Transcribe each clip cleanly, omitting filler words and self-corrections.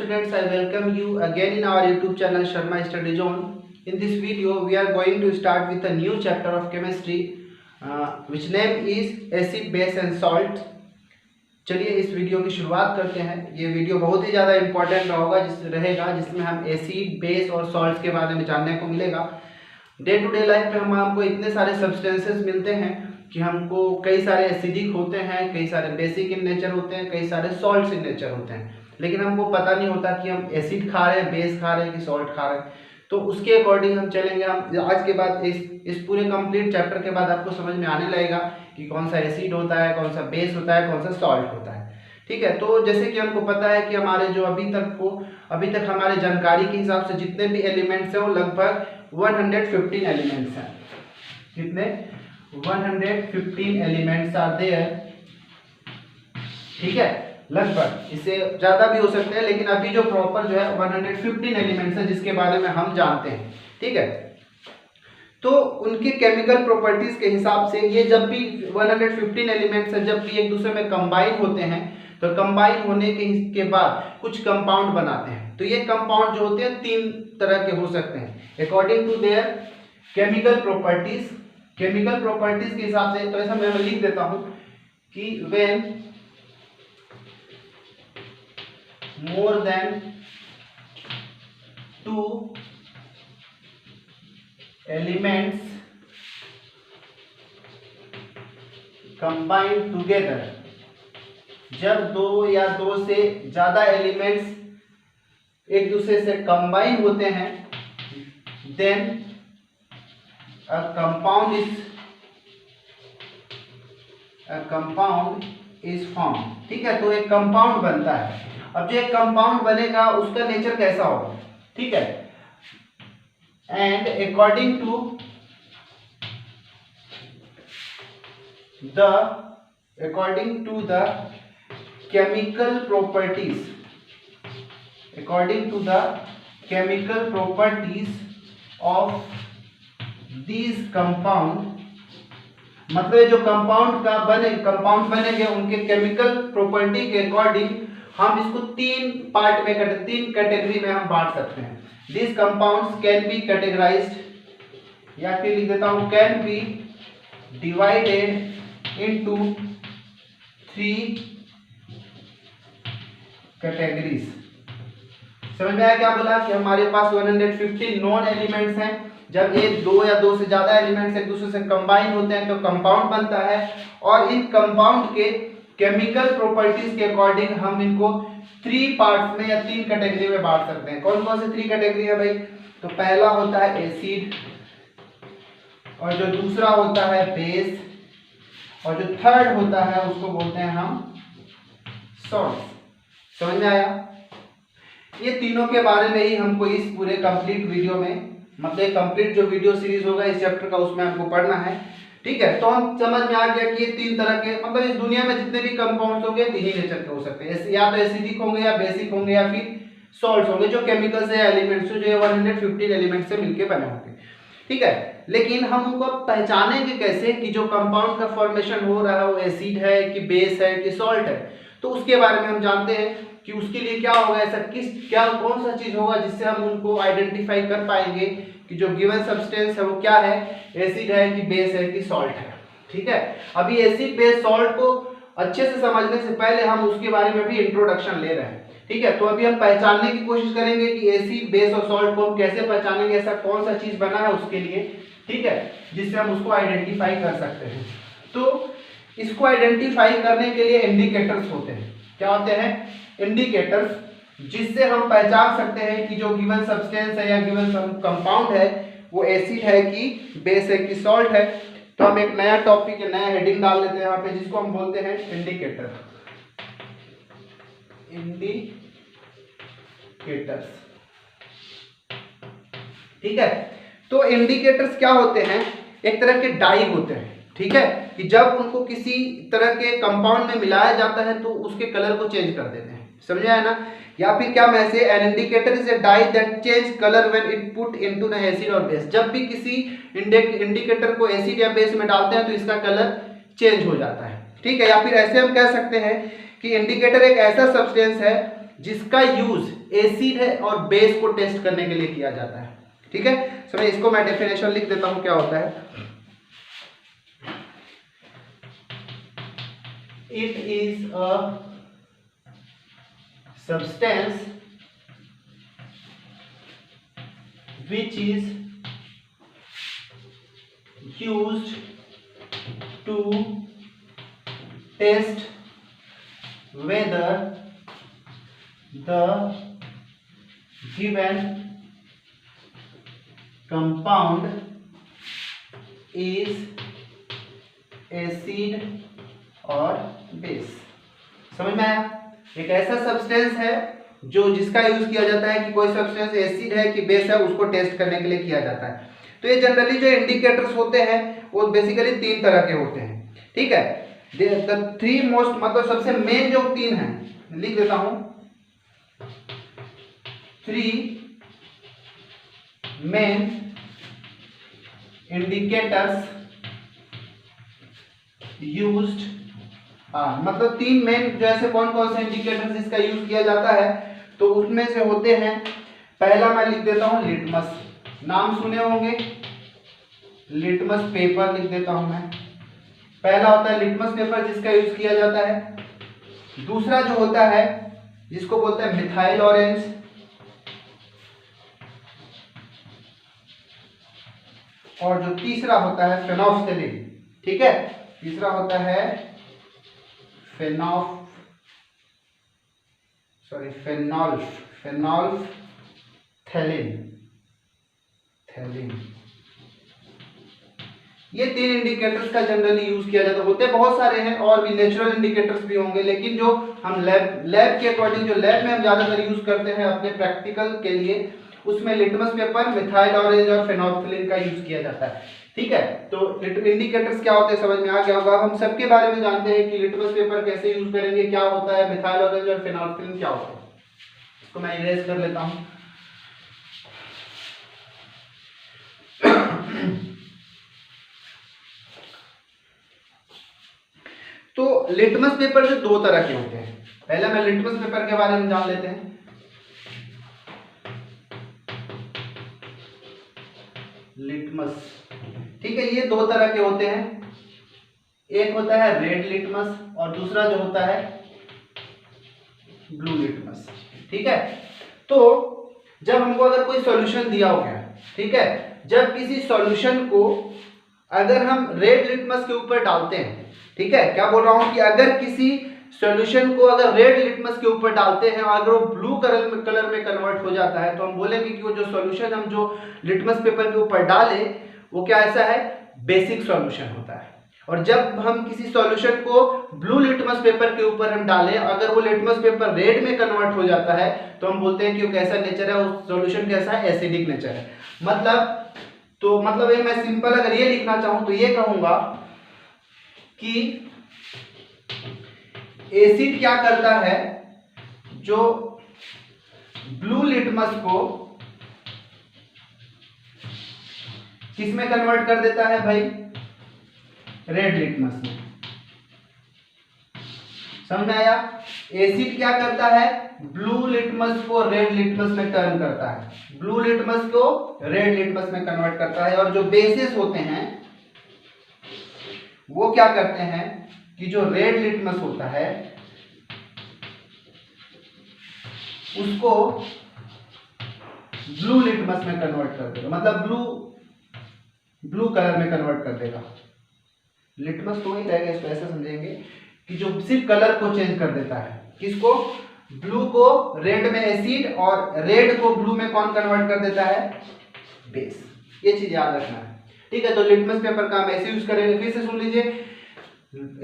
students, I welcome you again in our YouTube channel Sharma Study Zone. In this video, we are going to start with a new chapter of chemistry, which name is acid, base and salt. चलिए इस video की शुरुआत करते हैं। ये video बहुत ही ज़्यादा important रहेगा जिसमें हम एसिड, बेस और सॉल्ट्स के बारे में जानने को मिलेगा। डे टू डे लाइफ में हमको इतने सारे सब्सटेंसेस मिलते हैं कि हमको कई सारे एसिडिक होते हैं, कई सारे बेसिक इन नेचर होते हैं, कई सारे सॉल्ट्स इन नेचर होते हैं, लेकिन हमको पता नहीं होता कि हम एसिड खा रहे हैं, बेस खा रहे हैं कि सॉल्ट खा रहे हैं। तो उसके अकॉर्डिंग हम चलेंगे। हम आज के बाद इस पूरे कंप्लीट चैप्टर के बाद आपको समझ में आने लगेगा कि कौन सा एसिड होता है, कौन सा बेस होता है, कौन सा सॉल्ट होता है। ठीक है, तो जैसे कि हमको पता है कि हमारे जो अभी तक हमारे जानकारी के हिसाब से जितने भी एलिमेंट्स हैं वो लगभग 115 एलिमेंट्स हैं। कितने? 115 एलिमेंट्स आर देयर। ठीक है, लगभग, इससे ज़्यादा भी हो सकते हैं, लेकिन अभी जो प्रॉपर जो है 115 एलिमेंट्स है जिसके बारे में हम जानते हैं। ठीक है, तो उनके केमिकल प्रॉपर्टीज के हिसाब से ये जब भी 115 एलिमेंट्स हैं, जब भी एक दूसरे में कंबाइन होते हैं तो कंबाइन होने के बाद कुछ कंपाउंड बनाते हैं। तो ये कंपाउंड जो होते हैं तीन तरह के हो सकते हैं according to their chemical properties. Chemical properties के हिसाब से, तो ऐसा मैं लिख देता हूं कि when more than 2 elements combine together, जब दो या दो से ज्यादा एलिमेंट्स एक दूसरे से कंबाइन होते हैं, then a compound is form. ठीक है, तो एक कंपाउंड बनता है। अब जो एक कंपाउंड बनेगा उसका नेचर कैसा होगा? ठीक है, and according to the chemical properties of these compound, मतलब जो कंपाउंड बनेंगे उनके केमिकल प्रॉपर्टी के अकॉर्डिंग हम इसको तीन कैटेगरी में हम बांट सकते हैं। This compounds can be categorised, या फिर लिख देता हूं can be divided into 3 categories. समझ में आया क्या बोला? कि हमारे पास 115 नॉन एलिमेंट्स हैं। जब ये दो या दो से ज्यादा एलिमेंट्स एक दूसरे से कंबाइन होते हैं तो कंपाउंड बनता है, और इन कंपाउंड के केमिकल प्रॉपर्टीज के अकॉर्डिंग हम इनको 3 पार्ट्स में या 3 कैटेगरी में बांट सकते हैं। कौन कौन से 3 कैटेगरी है भाई? तो पहला होता है एसिड, और जो दूसरा होता है बेस, और जो थर्ड होता है उसको बोलते हैं हम सॉल्ट। समझ में आया? ये तीनों के बारे में ही हमको इस पूरे कंप्लीट वीडियो में, मतलब कंप्लीट जो वीडियो सीरीज होगा इस चैप्टर का, उसमें हमको पढ़ना है। ठीक है, तो हम समझ में आ गया कि ये 3 तरह के, मतलब इस दुनिया में जितने भी कंपाउंड्स होंगे 3 ही नेचर के हो सकते हैं, या तो एसिडिक होंगे, या बेसिक होंगे, या फिर सॉल्ट्स होंगे, जो केमिकल से एलिमेंट्स जो 115 एलिमेंट से मिलकर बने होंगे। ठीक है, लेकिन हम उनको पहचानेंगे कैसे कि जो कंपाउंड का फॉर्मेशन हो रहा है वो एसिड है कि बेस है कि सॉल्ट है? तो उसके बारे में हम जानते हैं कि उसके लिए क्या होगा, ऐसा कौन सा चीज होगा जिससे हम उनको आइडेंटिफाई कर पाएंगे कि जो गिवन सब्सटेंस है वो क्या है, एसिड है कि बेस है कि सॉल्ट है। ठीक है, अभी एसिड, बेस, सॉल्ट को अच्छे से समझने से पहले हम उसके बारे में भी इंट्रोडक्शन ले रहे हैं। ठीक है, तो अभी हम पहचानने की कोशिश करेंगे कि एसिड, बेस और सॉल्ट को हम कैसे पहचानेंगे, ऐसा कौन सा चीज बना है उसके लिए। ठीक है, जिससे हम उसको आइडेंटिफाई कर सकते हैं। तो इसको आइडेंटिफाई करने के लिए इंडिकेटर्स होते हैं। क्या होते हैं? इंडिकेटर्स, जिससे हम पहचान सकते हैं कि जो गिवन सब्सटेंस है या गिवन कंपाउंड है वो एसिड है कि बेस है कि सॉल्ट है। तो हम एक नया टॉपिक या नया हेडिंग डाल लेते हैं यहाँ पे, जिसको हम बोलते हैं इंडिकेटर्स। ठीक है, तो इंडिकेटर्स क्या होते हैं? एक तरह के डाई होते हैं। ठीक है, कि जब उनको किसी तरह के कंपाउंड में मिलाया जाता है तो उसके कलर को चेंज कर देते हैं। समझ आया ना? या फिर क्या message, an indicator is a dye that change colour when it put into the acid और बेस। जब भी किसी इंडिकेटर को एसिड या बेस में डालते हैं तो इसका कलर चेंज हो जाता है। ठीक है, या फिर ऐसे हम कह सकते हैं कि इंडिकेटर एक ऐसा सब्सटेंस है जिसका यूज एसिड है और बेस को टेस्ट करने के लिए किया जाता है। ठीक है, सो मैं इसको मैं डेफिनेशन लिख देता हूं क्या होता है। It is a substance which is used to test whether the given compound is acid और base। समझ में आया? एक ऐसा सब्सटेंस है जो जिसका यूज किया जाता है कि कोई सब्सटेंस एसिड है कि बेस है, उसको टेस्ट करने के लिए किया जाता है। तो ये जनरली जो इंडिकेटर्स होते हैं वो बेसिकली 3 तरह के होते हैं। ठीक है, द 3 मोस्ट मतलब सबसे मेन जो 3 हैं, लिख देता हूं 3 मेन इंडिकेटर्स यूज्ड, मतलब 3 मेन जैसे कौन कौन से इंडिकेटर्स इसका यूज किया जाता है, तो उसमें से होते हैं, पहला मैं लिख देता हूं लिटमस, नाम सुने होंगे, लिटमस पेपर लिख देता हूं मैं। पहला होता है लिटमस पेपर जिसका यूज किया जाता है। दूसरा जो होता है जिसको बोलते हैं मिथाइल ऑरेंज, और जो तीसरा होता है फेनोल्फथैलीन। ठीक है, तीसरा होता है फेनोल्फथैलीन। ये 3 इंडिकेटर्स का जनरली यूज किया जाता है। होते बहुत सारे हैं और भी नेचुरल इंडिकेटर्स भी होंगे, लेकिन जो हम लैब के अकॉर्डिंग जो लैब में हम ज्यादातर यूज करते हैं अपने प्रैक्टिकल के लिए, उसमें लिटमस पेपर, मिथाइल ऑरेंज और फेनोल्फथैलीन का यूज किया जाता है। ठीक है, तो इंडिकेटर्स क्या होते हैं समझ में आ गया होगा। हम सबके बारे में जानते हैं कि लिटमस पेपर कैसे यूज करेंगे, क्या होता है, मिथाइल ऑरेंज और फेनोल्फथैलीन क्या होता है। इसको मैं इरेज कर लेता हूं। तो लिटमस पेपर जो 2 तरह के होते हैं, पहले मैं लिटमस पेपर के बारे में जान लेते हैं। लिटमस, ठीक है, ये 2 तरह के होते हैं, एक होता है रेड लिटमस और दूसरा जो होता है ब्लू लिटमस। ठीक है, तो जब हमको अगर कोई सॉल्यूशन दिया हो गया, ठीक है, जब किसी सॉल्यूशन को अगर हम रेड लिटमस के ऊपर डालते हैं, ठीक है, क्या बोल रहा हूं कि अगर किसी सॉल्यूशन को अगर रेड लिटमस के ऊपर डालते हैं और अगर वो ब्लू कलर में कन्वर्ट हो जाता है, तो हम बोलेंगे कि वो जो सॉल्यूशन हम जो लिटमस पेपर के ऊपर डाले वो क्या ऐसा है, बेसिक सॉल्यूशन होता है। और जब हम किसी सॉल्यूशन को ब्लू लिटमस पेपर के ऊपर हम डालें, अगर वो लिटमस पेपर रेड में कन्वर्ट हो जाता है, तो हम बोलते हैं कि वो कैसा नेचर है, उस सॉल्यूशन कैसा है, एसिडिक नेचर है। मतलब ये मैं सिंपल अगर ये लिखना चाहूं तो ये कहूंगा कि एसिड क्या करता है, जो ब्लू लिटमस को किस में कन्वर्ट कर देता है भाई, रेड लिटमस में। समझ में आया? एसिड क्या करता है, ब्लू लिटमस को रेड लिटमस में टर्न करता है, ब्लू लिटमस को रेड लिटमस में कन्वर्ट करता है। और जो बेसिस होते हैं वो क्या करते हैं कि जो रेड लिटमस होता है उसको ब्लू लिटमस में कन्वर्ट कर देगा, मतलब ब्लू कलर में कन्वर्ट कर देगा। लिटमस तो वही रहेगा, इसको ऐसे समझेंगे कि जो सिर्फ कलर को चेंज कर देता है, किसको, ब्लू को रेड में एसिड और रेड को ब्लू में कौन कन्वर्ट कर देता है, बेस। ये चीज याद रखना है। ठीक है, तो लिटमस पेपर का हम ऐसे यूज करेंगे। फिर से सुन लीजिए,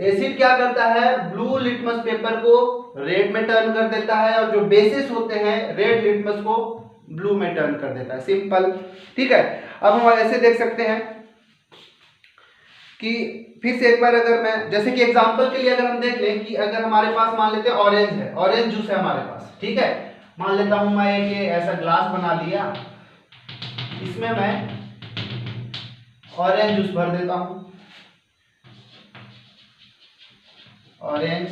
एसिड क्या करता है, ब्लू लिटमस पेपर को रेड में टर्न कर देता है और जो बेसिस होते हैं रेड लिटमस को ब्लू में टर्न कर देता है, सिंपल। ठीक है, अब हम ऐसे देख सकते हैं कि फिर से एक बार अगर मैं जैसे कि एग्जांपल के लिए अगर हम देख लें कि अगर हमारे पास मान लेते हैं ऑरेंज है, ऑरेंज जूस है हमारे पास, ठीक है, मान लेता हूं मैं एक ऐसा ग्लास बना लिया, इसमें मैं ऑरेंज जूस भर देता हूं, ऑरेंज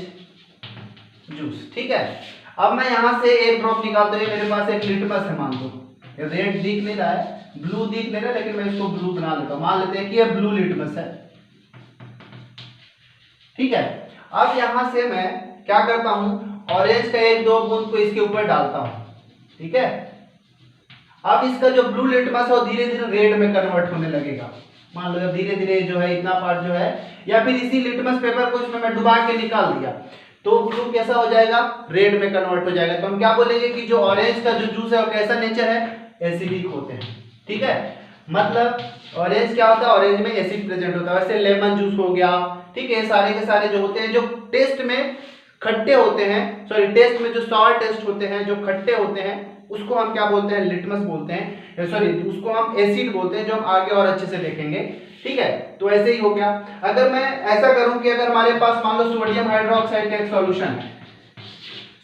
जूस। ठीक है, अब मैं यहाँ से एक ड्रॉप निकालते हुए मेरे पास एक लिटमस है, मान लो रेड दिख नहीं रहा है, ब्लू दिख नहीं रहा है, लेकिन मैं इसको ब्लू बना लेता हूँ। मान लेते हैं कि ये ब्लू लिटमस है, ठीक है। अब यहाँ से मैं क्या करता हूँ, ऑरेंज का एक दो बूंद को इसके ऊपर डालता हूँ, ठीक है। अब इसका जो ब्लू लिटमस है वो धीरे धीरे रेड में कन्वर्ट होने लगेगा। मान लो धीरे धीरे जो है इतना पार्ट जो है, या फिर इसी लिटमस पेपर को इसमें मैं डुबा के निकाल दिया तो ब्लू कैसा हो जाएगा, रेड में कन्वर्ट हो जाएगा। तो हम क्या बोलेंगे कि जो ऑरेंज का जो जूस है वो कैसा नेचर है, एसिडिक होते हैं, ठीक है। मतलब ऑरेंज क्या होता है, ऑरेंज में एसिड प्रेजेंट होता है। वैसे लेमन जूस हो गया, ठीक है, सारे के सारे जो होते हैं जो टेस्ट में खट्टे होते हैं, सॉरी टेस्ट में जो सॉर टेस्ट होते हैं, जो खट्टे होते हैं, उसको हम क्या बोलते हैं, लिटमस बोलते हैं, सॉरी उसको हम एसिड बोलते हैं, जो हम आगे और अच्छे से देखेंगे, ठीक है। तो ऐसे ही हो गया। अगर मैं ऐसा करूं कि अगर हमारे पास मान लो सोडियम हाइड्रोक्साइड का एक सॉल्यूशन है,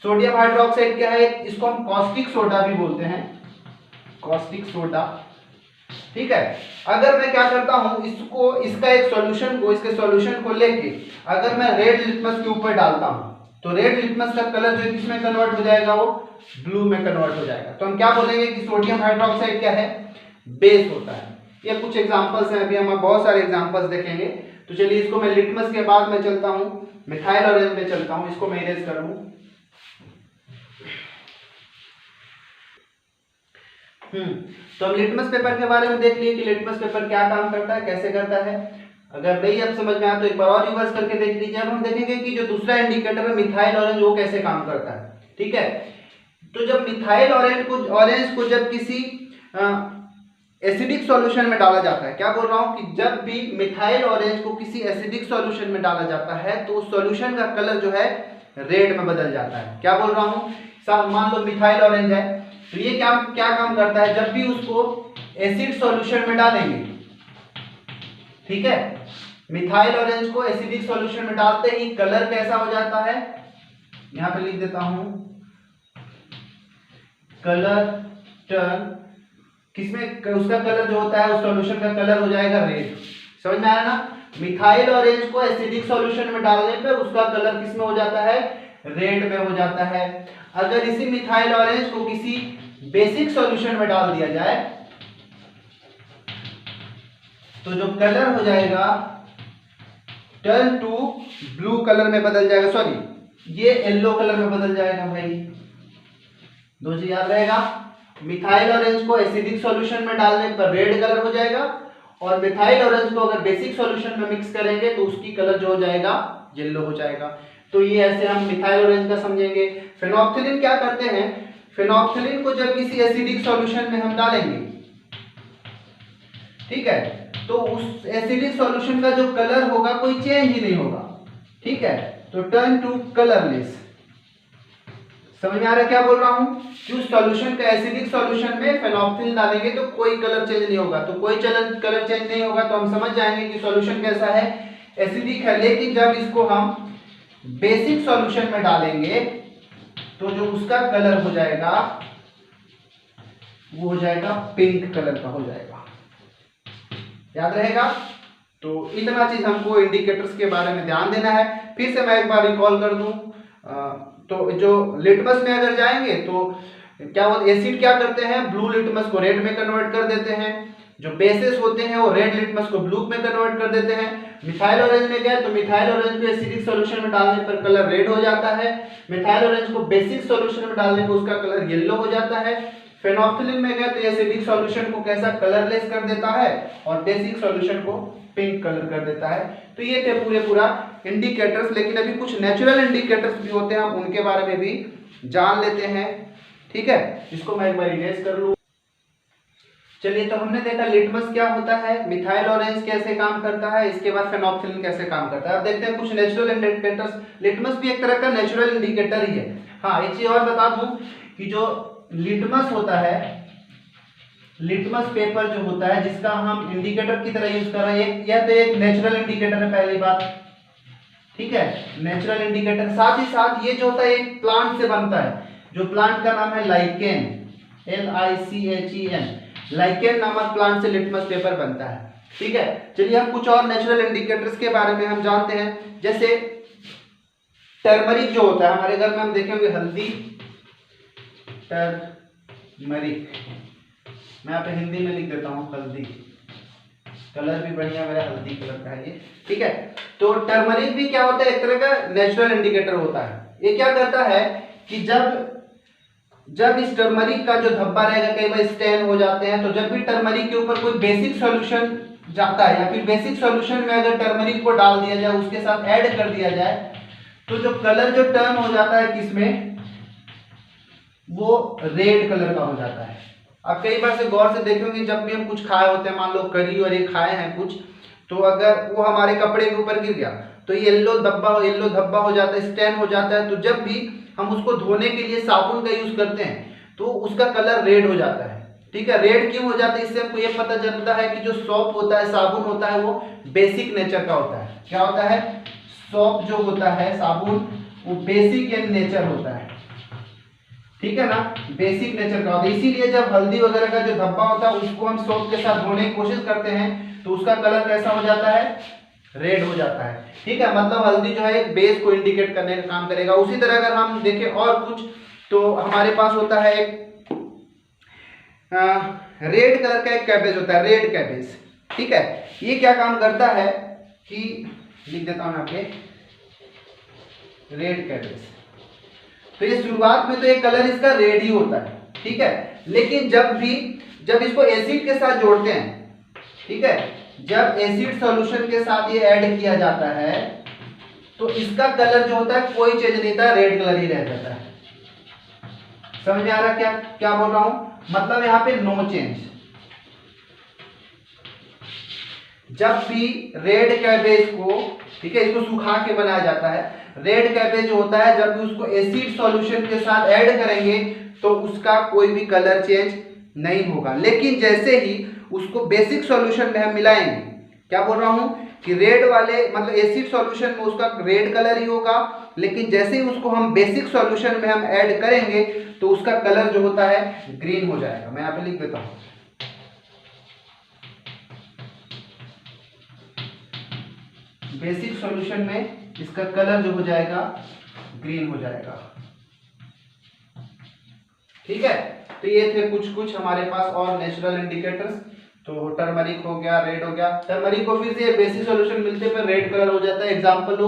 सोडियम हाइड्रोक्साइड क्या है, इसको हम कॉस्टिक सोडा भी बोलते हैं, कॉस्टिक सोडा, ठीक है। अगर मैं क्या करता हूं, इसको इसका एक सॉल्यूशन को, इसके सॉल्यूशन को लेके अगर मैं रेड लिटमस के ऊपर डालता हूं तो रेड लिटमस का कलर जो किसमें कन्वर्ट हो जाएगा, वो ब्लू में कन्वर्ट हो जाएगा। तो हम क्या बोलेंगे कि सोडियम हाइड्रोक्साइड क्या है, बेस होता है। ये कुछ एग्जांपल्स हैं, अभी हम बहुत सारे एग्जांपल्स देखेंगे। तो चलिए इसको मैं लिटमस के बाद में चलता हूं, मिथाइल ऑरेंज में चलता हूं, इसको मैं इरेज कर लूं। तो हम लिटमस पेपर के बारे में देख लिए कि लिटमस पेपर क्या काम करता है, कैसे करता है। अगर नहीं अब समझ में आया तो एक बार और रिवर्स करके देख लीजिए। अब हम देखेंगे कि जो दूसरा इंडिकेटर है मिथाइल ऑरेंज, वो कैसे काम करता है, ठीक है। तो जब मिथाइल ऑरेंज को जब किसी एसिडिक सॉल्यूशन में डाला जाता है, क्या बोल रहा हूं कि जब भी मिथाइल ऑरेंज को किसी एसिडिक सॉल्यूशन में डाला जाता है तो उस सॉल्यूशन का कलर जो है रेड में बदल जाता है। क्या बोल रहा हूं, मान लो मिथाइल ऑरेंज है, तो ये क्या काम करता है, जब भी उसको एसिड सॉल्यूशन में डालेंगे, ठीक है, मिथाइल ऑरेंज को एसिडिक सॉल्यूशन में डालते ही कलर कैसा हो जाता है, यहां पे लिख देता हूं, कलर टर्न, किसमें उसका कलर जो होता है उस सॉल्यूशन का कलर हो जाएगा रेड। समझ में आया ना, मिथाइल ऑरेंज को एसिडिक सॉल्यूशन में डालने पर उसका कलर किसमें हो जाता है, रेड में हो जाता है। अगर इसी मिथाइल ऑरेंज को किसी बेसिक सॉल्यूशन में डाल दिया जाए तो जो कलर हो जाएगा टर्न टू ब्लू कलर में बदल जाएगा, सॉरी ये येलो कलर में बदल जाएगा। भाई दो चीज याद रहेगा, मिथाइल ऑरेंज को एसिडिक सॉल्यूशन में डालने पर रेड कलर हो जाएगा, और मिथाइल ऑरेंज को अगर बेसिक सॉल्यूशन में मिक्स करेंगे तो उसकी कलर जो हो जाएगा येलो हो जाएगा। तो ये ऐसे हम मिथाइल ऑरेंज का समझेंगे। फेनोल्फथालीन क्या करते हैं, फेनोल्फथालीन को जब किसी एसिडिक सॉल्यूशन में हम डालेंगे, ठीक है, तो उस एसिडिक सॉल्यूशन का जो कलर होगा कोई चेंज ही नहीं होगा, ठीक है, तो टर्न टू कलरलेस। समझ में आ रहा है क्या बोल रहा हूं, कि उस सॉल्यूशन का एसिडिक सॉल्यूशन में फेनोल्फथालीन डालेंगे तो कोई कलर चेंज नहीं होगा, तो कोई कलर चेंज नहीं होगा तो हम समझ जाएंगे कि सॉल्यूशन कैसा है, एसिडिक है। लेकिन जब इसको हम बेसिक सॉल्यूशन में डालेंगे तो जो उसका कलर हो जाएगा वो हो जाएगा पिंक कलर का हो जाएगा, याद रहेगा। तो इतना चीज हमको इंडिकेटर्स के बारे में ध्यान देना है। फिर से मैं एक बार रिकॉल कर दूं, तो जो लिटमस में अगर जाएंगे तो क्या होता है, एसिड क्या करते हैं, ब्लू लिटमस को रेड में कन्वर्ट कर देते हैं, जो बेसेस होते हैं वो रेड लिटमस को ब्लू में कन्वर्ट कर देते हैं। मिथाइल ऑरेंज में गए तो मिथाइल ऑरेंज को एसिडिक सॉल्यूशन में डालने पर कलर रेड हो जाता है, मिथाइल ऑरेंज को बेसिक सॉल्यूशन में डालने पर उसका कलर येलो हो जाता है। फेनोल्फथालीन में गए तो एसिडिक सॉल्यूशन को कैसा कलरलेस कर देता है और बेसिक सॉल्यूशन को पिंक कलर कर देता है। तो ये थे पूरा इंडिकेटर्स। लेकिन अभी कुछ नेचुरल इंडिकेटर्स भी होते हैं, हम उनके बारे में भी जान लेते हैं, ठीक है। इसको मैं एक बार इरेज कर लूं। चलिए, तो हमने देखा लिटमस क्या होता है, मिथाइल ऑरेंज कैसे काम करता है, इसके बाद फेनोल्फथालीन कैसे काम करता है। अब देखते हैं कुछ नेचुरल इंडिकेटर्स। लिटमस भी एक तरह का नेचुरल इंडिकेटर ही है। हाँ, एक चीज और बता दूं कि जो लिटमस होता है, लिटमस पेपर जो होता है जिसका हम इंडिकेटर की तरह यूज कर रहे हैं, यह तो एक नेचुरल इंडिकेटर है, पहली बात, ठीक है, नेचुरल इंडिकेटर। साथ ही साथ ये जो होता है एक प्लांट से बनता है, जो प्लांट का नाम है लाइकेन, LICHEN, लाइकेन नामक प्लांट से लिटमस पेपर बनता है, ठीक है। चलिए, हम कुछ और नेचुरल इंडिकेटर्स के बारे में हम जानते हैं। जैसे टर्मरिक जो होता है, हमारे घर में हम देखेंगे हल्दी, टर्मरिक, मैं यहाँ पे हिंदी में लिख देता हूँ हल्दी, कलर भी बढ़िया मेरा हल्दी कलर का है ये, ठीक है। तो टर्मरिक भी क्या होता है, एक तरह का नेचुरल इंडिकेटर होता है। ये क्या करता है कि जब इस टर्मरिक का जो धब्बा रहेगा, कई बार स्टेन हो जाते हैं, तो जब भी टर्मरिक के ऊपर कोई बेसिक सॉल्यूशन जाता है या फिर बेसिक सॉल्यूशन में अगर टर्मरिक को डाल दिया जाए, उसके साथ ऐड कर दिया जाए, तो जो कलर जो टर्न हो जाता है किसमें, वो रेड कलर का हो जाता है। आप कई बार से गौर से देखेंगे, जब भी हम कुछ खाए होते हैं, मान लो करी और ये खाए हैं कुछ, तो अगर वो हमारे कपड़े के ऊपर गिर गया तो येलो धब्बा हो जाता है, स्टेन हो जाता है। तो जब भी हम उसको धोने के लिए साबुन का यूज करते हैं तो उसका कलर रेड हो जाता है, ठीक है। रेड क्यों हो जाता है, इससे हमको ये पता चलता है कि जो सोप होता है, साबुन होता है, वो बेसिक नेचर का होता है। क्या होता है, सोप जो होता है, साबुन, वो बेसिक इन नेचर होता है, ठीक है ना, बेसिक नेचर का होता है। इसीलिए जब हल्दी वगैरह का जो धब्बा होता है उसको हम सोप के साथ धोने की कोशिश करते हैं तो उसका कलर कैसा हो जाता है, रेड हो जाता है, ठीक है। मतलब हल्दी जो है एक बेस को इंडिकेट करने का काम करेगा। उसी तरह अगर हम देखें और कुछ, तो हमारे पास होता है एक रेड कलर का एक कैबेज होता है, रेड कैबेज, ठीक है। ये क्या काम करता है कि, लिख देता हूं यहाँ पे, रेड कैबेज। तो ये शुरुआत में तो ये कलर इसका रेड ही होता है, ठीक है। लेकिन जब इसको एसिड के साथ जोड़ते हैं, ठीक है, जब एसिड सॉल्यूशन के साथ ये ऐड किया जाता है तो इसका कलर जो होता है कोई चेंज नहीं होता, रेड कलर ही रह जाता है। समझ में आ रहा क्या बोल रहा हूं, मतलब यहाँ पे नो चेंज। जब भी रेड कैबेज को, ठीक है, इसको सुखा के बनाया जाता है, रेड कैबेज जो होता है जब भी उसको एसिड सॉल्यूशन के साथ ऐड करेंगे तो उसका कोई भी कलर चेंज नहीं होगा। लेकिन जैसे ही उसको बेसिक सॉल्यूशन में हम मिलाएंगे, क्या बोल रहा हूं कि रेड वाले, मतलब एसिड सॉल्यूशन में उसका रेड कलर ही होगा, लेकिन जैसे ही उसको हम बेसिक सॉल्यूशन में हम ऐड करेंगे तो उसका कलर जो होता है ग्रीन हो जाएगा। मैं यहाँ पे लिख देता हूं, बेसिक सॉल्यूशन में इसका कलर जो हो जाएगा ग्रीन हो जाएगा, ठीक है। तो ये थे कुछ हमारे पास और नेचुरल इंडिकेटर्स। तो टर्मरिक हो गया, रेड हो गया। टर्मरिक को फिर से बेसिक सॉल्यूशन मिलते पर रेड कलर हो जाता है। एग्जांपल लो,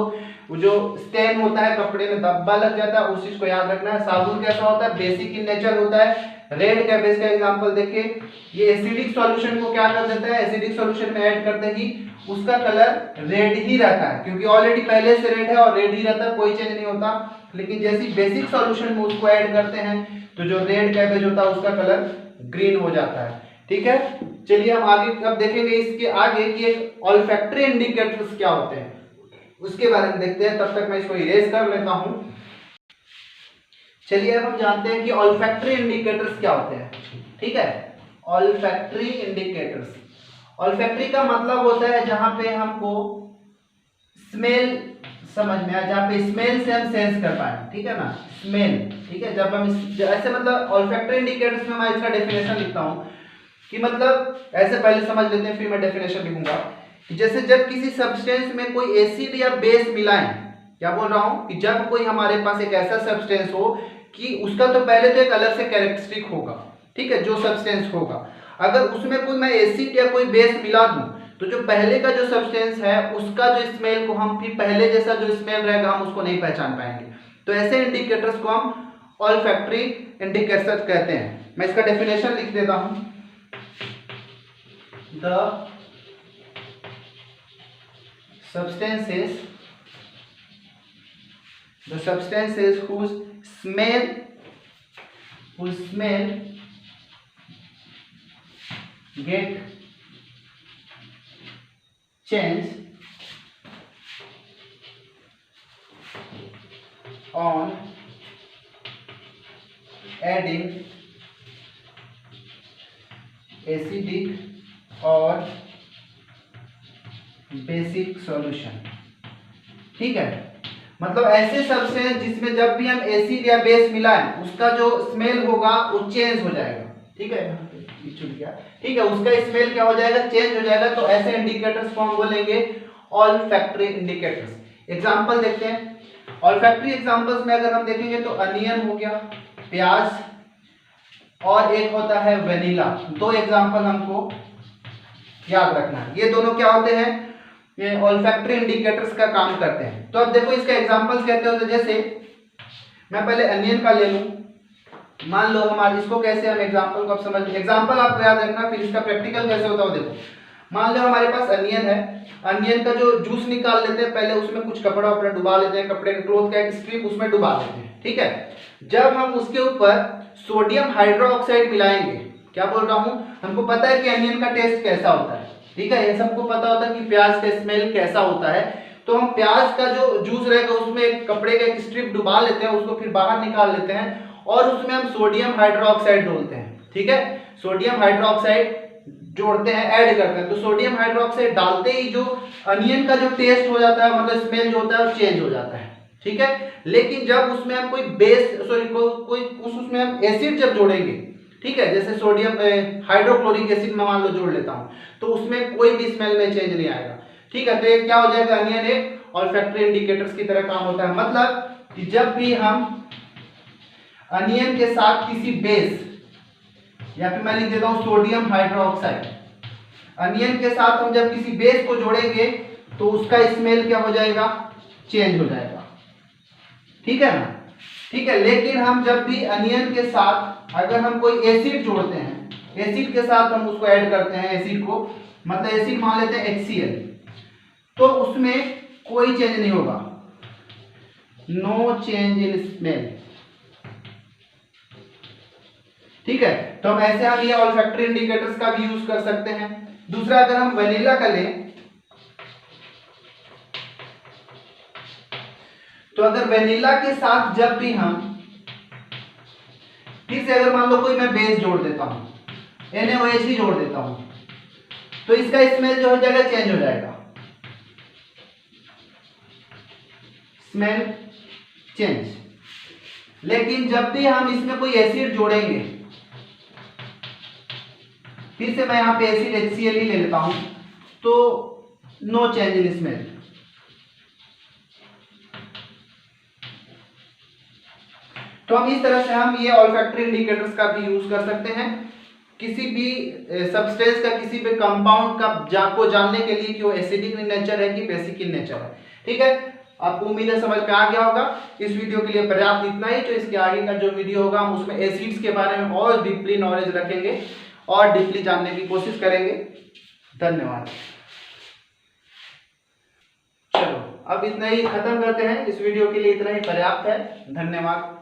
वो जो स्टेन होता है, कपड़े में धब्बा लग जाता है, उस चीज को याद रखना है। साबुन कैसा होता है, बेसिक इन नेचर होता है। रेड कैबेज का एग्जांपल देखिए, ये एसिडिक सॉल्यूशन को क्या कर देता है, एसिडिक सॉल्यूशन में ऐड करते ही उसका कलर रेड ही रहता है, क्योंकि ऑलरेडी पहले से रेड है और रेड ही रहता है, कोई चेंज नहीं होता। लेकिन जैसे बेसिक सॉल्यूशन में उसको ऐड करते हैं तो जो रेड कैबेज होता है उसका कलर ग्रीन हो जाता है, ठीक है। चलिए हम आगे अब देखेंगे इसके आगे कि एक ऑल्फैक्टरी इंडिकेटर्स क्या होते हैं, उसके बारे में देखते हैं। तब तक मैं इसको इरेज कर लेता हूं। चलिए अब हम जानते हैं कि ऑल्फैक्टरी इंडिकेटर्स क्या होते हैं, ठीक है। ऑल्फैक्टरी इंडिकेटर्स, ऑल्फैक्टरी का मतलब होता है जहां पे हमको स्मेल समझ में आए, जहां पे स्मेल से हम सेंस कर पाए, ठीक है ना, स्मेल, ठीक है। जब हम ऐसे, मतलब ऑल्फैक्टरी इंडिकेटर्स में मैं इसका डेफिनेशन लिखता हूं कि मतलब ऐसे पहले समझ लेते हैं फिर मैं डेफिनेशन लिखूंगा कि जैसे जब किसी सब्सटेंस में कोई एसिड या बेस मिलाएं, क्या बोल रहा हूं कि जब कोई हमारे पास एक ऐसा सब्सटेंस हो कि उसका तो पहले तो एक अलग से कैरेक्टरिस्टिक होगा, ठीक है, जो सब्सटेंस होगा, अगर उसमें कोई मैं एसिड या कोई बेस मिला दूं तो जो पहले का जो सब्सटेंस है उसका जो स्मेल को हम फिर पहले जैसा जो स्मेल रहेगा हम उसको नहीं पहचान पाएंगे। तो ऐसे इंडिकेटर्स को हम ऑल्फैक्टरी इंडिकेटर्स कहते हैं। मैं इसका डेफिनेशन लिख देता हूं, the substances whose smell get changed on adding acidic और बेसिक सॉल्यूशन, ठीक है। मतलब ऐसे सब्सटेंस जिसमें जब भी हम एसिड या बेस मिलाएं उसका जो स्मेल होगा वो चेंज हो जाएगा, ठीक है, ठीक है, उसका स्मेल क्या हो जाएगा, चेंज हो जाएगा। तो ऐसे इंडिकेटर्स को हम बोलेंगे ऑल्फैक्टरी इंडिकेटर्स। एग्जांपल देखते हैं। ऑल्फैक्टरी एग्जांपल्स में अगर हम देखेंगे तो अनियन हो गया, प्याज, और एक होता है वेनिला। दो एग्जांपल हमको याद रखना है। ये दोनों क्या होते हैं, ये ऑल्फैक्टरी इंडिकेटर्स का काम करते हैं। तो अब देखो इसका एग्जांपल्स कहते हो, तो जैसे मैं पहले अनियन का ले लूं, मान लो हमारे इसको कैसे हम एग्जांपल को आप समझ, एग्जांपल आपको याद रखना, फिर इसका प्रैक्टिकल कैसे होता है देखो। मान लो हमारे पास अनियन है, अनियन का जो जूस निकाल लेते हैं, पहले उसमें कुछ कपड़ा वपड़ा डुबा लेते हैं, कपड़े क्लॉथ का एक स्ट्रिप उसमें डुबा लेते हैं, ठीक है। जब हम उसके ऊपर सोडियम हाइड्रोक्साइड मिलाएंगे, क्या बोल रहा हूं, हमको पता है कि अनियन का टेस्ट कैसा होता है, ठीक है, ये सबको पता होता है कि प्याज का स्मेल कैसा होता है। तो हम प्याज का जो जूस रहेगा उसमें एक कपड़े का एक स्ट्रिप डुबा लेते हैं, उसको फिर बाहर निकाल लेते हैं और उसमें हम सोडियम हाइड्रोक्साइड डालते हैं, ठीक है। सोडियम हाइड्रोक्साइड जोड़ते हैं, ऐड करते हैं, तो सोडियम हाइड्रोक्साइड डालते ही जो अनियन का जो टेस्ट हो जाता है, मतलब स्मेल जो होता है वो चेंज हो जाता है, ठीक है। लेकिन जब उसमें हम कोई बेस सॉरी कोई उसमें हम एसिड जब जोड़ेंगे, ठीक है, जैसे सोडियम हाइड्रोक्लोरिक एसिड में मान लो जोड़ लेता हूं, तो उसमें कोई भी स्मेल में चेंज नहीं आएगा, ठीक है। तो ये क्या हो जाएगा, अनियन एक ऑल्फैक्टरी इंडिकेटर्स की तरह काम होता है। मतलब कि जब भी हम अनियन के साथ किसी बेस, या फिर मैं लिख देता हूं सोडियम हाइड्रोक्साइड, अनियन के साथ हम जब किसी बेस को जोड़ेंगे तो उसका स्मेल क्या हो जाएगा, चेंज हो जाएगा, ठीक है ना, ठीक है। लेकिन हम जब भी अनियन के साथ अगर हम कोई एसिड जोड़ते हैं, एसिड के साथ हम उसको ऐड करते हैं, एसिड को मतलब एसिड मान लेते हैं HCl, तो उसमें कोई चेंज नहीं होगा, नो चेंज इन स्मेल, ठीक है। तो हम ऐसे हम ये ऑल्फैक्टरी इंडिकेटर्स का भी यूज कर सकते हैं। दूसरा अगर हम वेनिला का लें, तो अगर वेनिला के साथ जब भी हम फिर से अगर मान लो कोई मैं बेस जोड़ देता हूं, NaOH ही जोड़ देता हूं, तो इसका स्मेल जो हो जाएगा चेंज हो जाएगा, स्मेल चेंज। लेकिन जब भी हम इसमें कोई एसिड जोड़ेंगे, फिर से मैं यहां पे एसिड HCl ही ले लेता हूं, तो नो चेंज इन स्मेल। तो हम इस तरह से हम ये ऑल्फैक्टरी इंडिकेटर्स का भी यूज कर सकते हैं किसी भी सब्सटेंस का, किसी भी कंपाउंड का को जानने के लिए कि वो एसिडिक इन नेचर है कि बेसिक इन नेचर है, ठीक है। आपको उम्मीद है समझ में आ गया होगा। इस वीडियो के लिए पर्याप्त इतना ही। तो इसके आगे का जो वीडियो होगा हम उसमें एसिड्स के बारे में और डीपली नॉलेज रखेंगे और डीपली जानने की कोशिश करेंगे। धन्यवाद। चलो अब इतना ही खत्म करते हैं, इस वीडियो के लिए इतना ही पर्याप्त है। धन्यवाद।